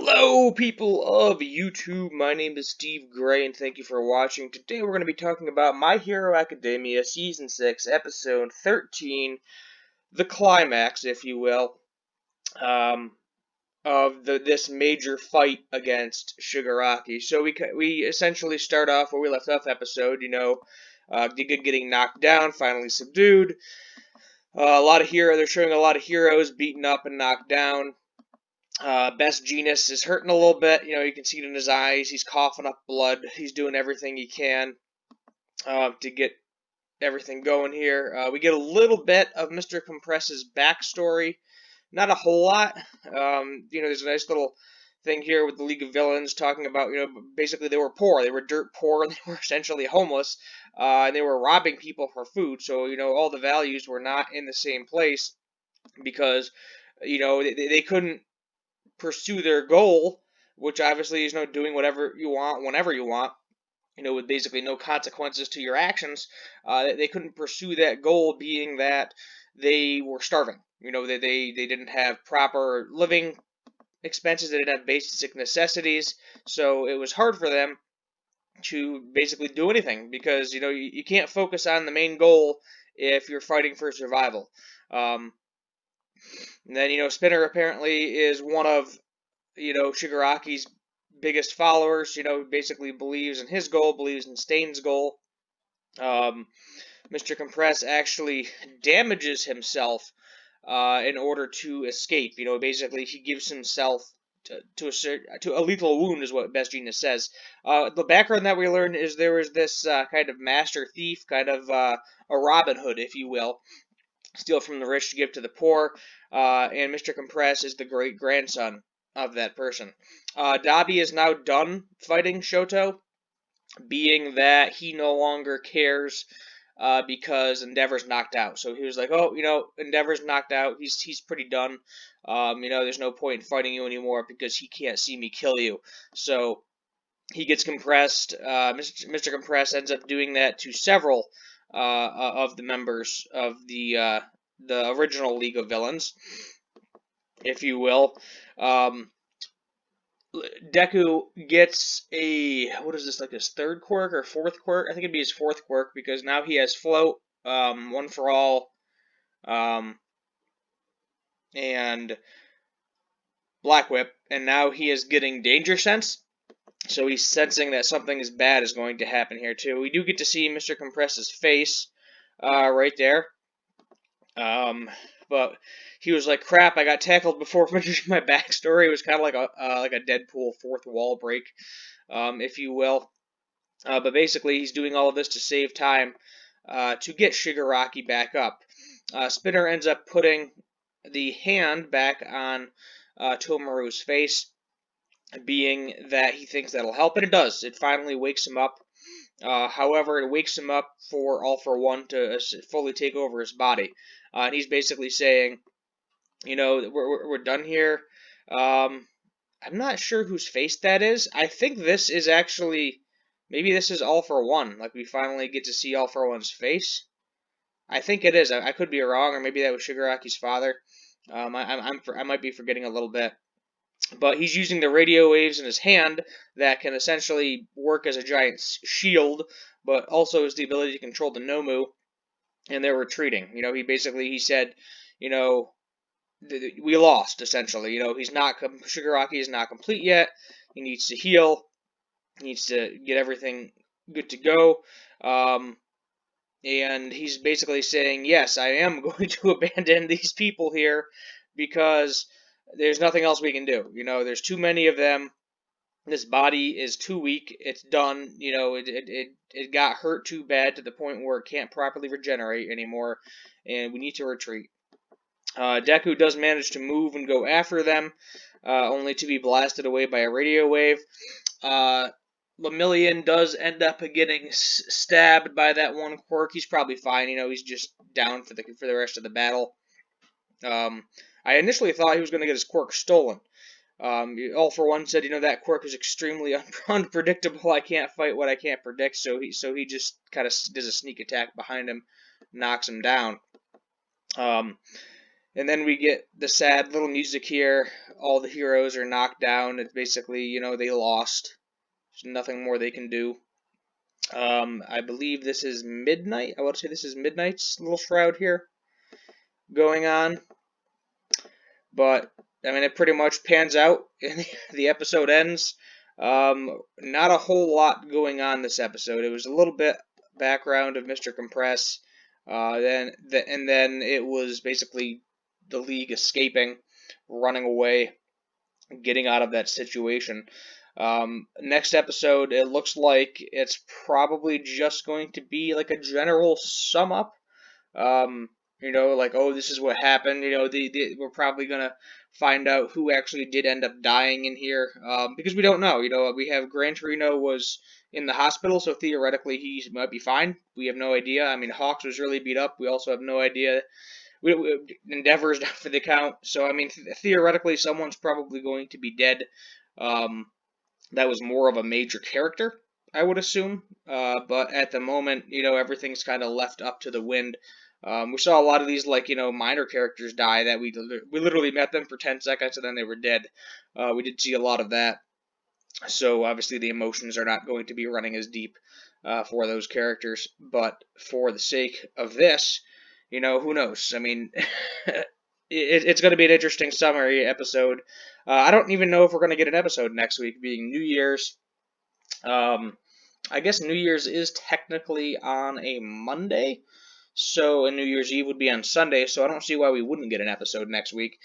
Hello, people of YouTube. My name is Steve Gray, and thank you for watching. Today, we're going to be talking about My Hero Academia Season 6, Episode 13, the climax, if you will, of this major fight against Shigaraki. So we essentially start off where we left off episode, Giga getting knocked down, finally subdued. They're showing a lot of heroes beaten up and knocked down. Best Genius is hurting a little bit. You can see it in his eyes. He's coughing up blood. He's doing everything he can to get everything going here. We get a little bit of Mr. Compress's backstory. Not a whole lot. There's a nice little thing here with the League of Villains talking about, basically they were poor. They were dirt poor, and they were essentially homeless. And they were robbing people for food. So, all the values were not in the same place because, they couldn't pursue their goal, which obviously is doing whatever you want, whenever you want, with basically no consequences to your actions. They couldn't pursue that goal, being that they were starving. They didn't have proper living expenses. They didn't have basic necessities, so it was hard for them to basically do anything because you can't focus on the main goal if you're fighting for survival. And then, Spinner apparently is one of, Shigaraki's biggest followers, basically believes in his goal, believes in Stain's goal. Mr. Compress actually damages himself in order to escape. Basically he gives himself to a lethal wound, is what Best Genius says. The background that we learn is there was this kind of master thief, kind of a Robin Hood, if you will. Steal from the rich to give to the poor, and Mr. Compress is the great-grandson of that person. Dabi is now done fighting Shoto, being that he no longer cares because Endeavor's knocked out. So he was like, oh, Endeavor's knocked out, he's pretty done. There's no point in fighting you anymore because he can't see me kill you. So he gets compressed. Mr. Compress ends up doing that to several of the members of the original League of Villains, if you will. Deku gets what is this, like his third quirk or fourth quirk? I think it'd be his fourth quirk because now he has Float, One for All, and Black Whip, and now he is getting Danger Sense. So he's sensing that something bad is going to happen here too. We do get to see Mr. Compress's face right there. But he was like, crap, I got tackled before finishing my backstory. It was kind of like a Deadpool fourth wall break, if you will. But basically, he's doing all of this to save time to get Shigaraki back up. Spinner ends up putting the hand back on Tomaru's face, being that he thinks that'll help, and it does. It finally wakes him up. However, it wakes him up for All for One to fully take over his body. And he's basically saying, we're done here. I'm not sure whose face that is. I think this is actually, maybe this is All for One. Like, we finally get to see All for One's face. I think it is. I could be wrong, or maybe that was Shigaraki's father. I might be forgetting a little bit. But he's using the radio waves in his hand that can essentially work as a giant shield, but also has the ability to control the Nomu, and they're retreating. He said, we lost, essentially. Shigaraki is not complete yet. He needs to heal. He needs to get everything good to go. And he's basically saying, yes, I am going to abandon these people here because there's nothing else we can do. There's too many of them. This body is too weak. It's done. It got hurt too bad to the point where it can't properly regenerate anymore, and we need to retreat. Deku does manage to move and go after them, only to be blasted away by a radio wave. Lemillion does end up getting stabbed by that one quirk. He's probably fine. He's just down for the rest of the battle. I initially thought he was going to get his quirk stolen. All for One said, that quirk is extremely unpredictable. I can't fight what I can't predict. So he just kind of does a sneak attack behind him, knocks him down. And then we get the sad little music here. All the heroes are knocked down. It's basically, they lost. There's nothing more they can do. I believe this is Midnight. I want to say this is Midnight's little shroud here going on. But, I mean, it pretty much pans out and the episode ends. Not a whole lot going on this episode. It was a little bit background of Mr. Compress. And then it was basically the League escaping, running away, getting out of that situation. Next episode, it looks like it's probably just going to be like a general sum up. Like, oh, this is what happened. We're probably gonna find out who actually did end up dying in here, because we don't know. We have Gran Torino was in the hospital, so theoretically he might be fine. We have no idea. I mean, Hawks was really beat up. We also have no idea. Endeavor's down for the count. So, I mean, theoretically, someone's probably going to be dead. That was more of a major character, I would assume. But at the moment, everything's kind of left up to the wind. We saw a lot of these, minor characters die that we literally met them for 10 seconds and then they were dead. We did see a lot of that. So obviously the emotions are not going to be running as deep for those characters. But for the sake of this, who knows? I mean, it's going to be an interesting summary episode. I don't even know if we're going to get an episode next week, being New Year's. I guess New Year's is technically on a Monday. And New Year's Eve would be on Sunday, so I don't see why we wouldn't get an episode next week.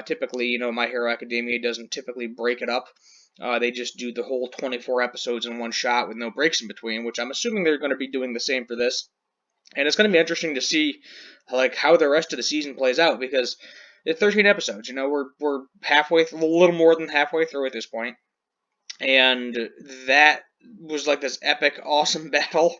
Typically, My Hero Academia doesn't typically break it up. They just do the whole 24 episodes in one shot with no breaks in between, which I'm assuming they're going to be doing the same for this. And it's going to be interesting to see how the rest of the season plays out, because it's 13 episodes. We're halfway, a little more than halfway through at this point. And that was like this epic, awesome battle,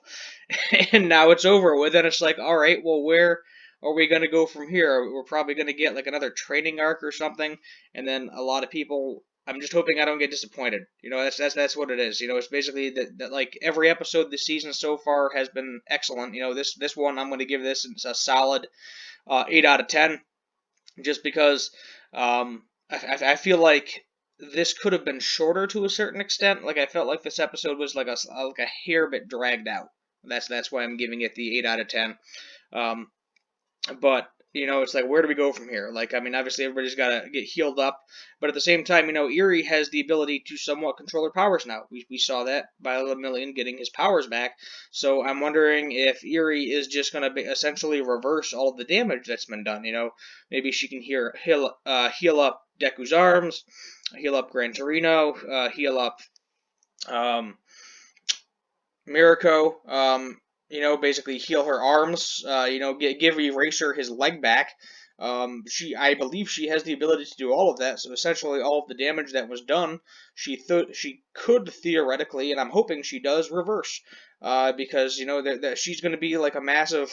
and now it's over with, and it's like, all right, well, where are we going to go from here? We're probably going to get like another training arc or something, and then a lot of people, I'm just hoping I don't get disappointed. That's what it is. It's basically that like every episode this season so far has been excellent. This one I'm going to give this a solid 8 out of 10, just because I feel like this could have been shorter to a certain extent. Like, I felt like this episode was like a hair bit dragged out. That's why I'm giving it the 8 out of 10. But it's like, where do we go from here? Like, I mean, obviously everybody's got to get healed up, but at the same time, Eerie has the ability to somewhat control her powers now. We saw that by Million getting his powers back. So I'm wondering if Eerie is just going to essentially reverse all of the damage that's been done. Maybe she can heal up Deku's arms, heal up Gran Torino, heal up Mirako, basically heal her arms, give Eraser his leg back. I believe she has the ability to do all of that, so essentially all of the damage that was done, she could theoretically, and I'm hoping she does, reverse, because, that she's going to be like a massive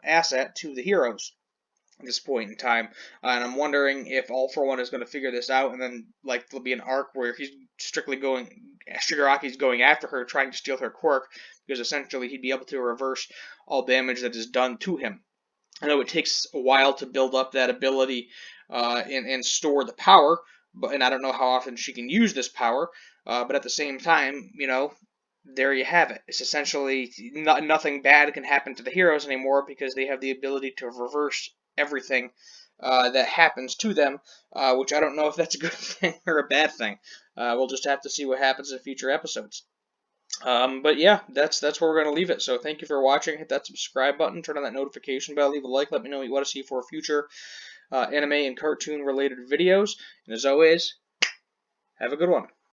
asset to the heroes at this point in time, and I'm wondering if All For One is going to figure this out, and then there'll be an arc where he's strictly Shigaraki's going after her, trying to steal her quirk, because essentially he'd be able to reverse all damage that is done to him. I know it takes a while to build up that ability and store the power, and I don't know how often she can use this power, but at the same time, there you have it. It's essentially nothing bad can happen to the heroes anymore, because they have the ability to reverse everything that happens to them, which I don't know if that's a good thing or a bad thing. We'll just have to see what happens in future episodes. But yeah, that's where we're going to leave it. So thank you for watching. Hit that subscribe button, turn on that notification bell, leave a like, let me know what you want to see for future anime and cartoon related videos. And as always, have a good one.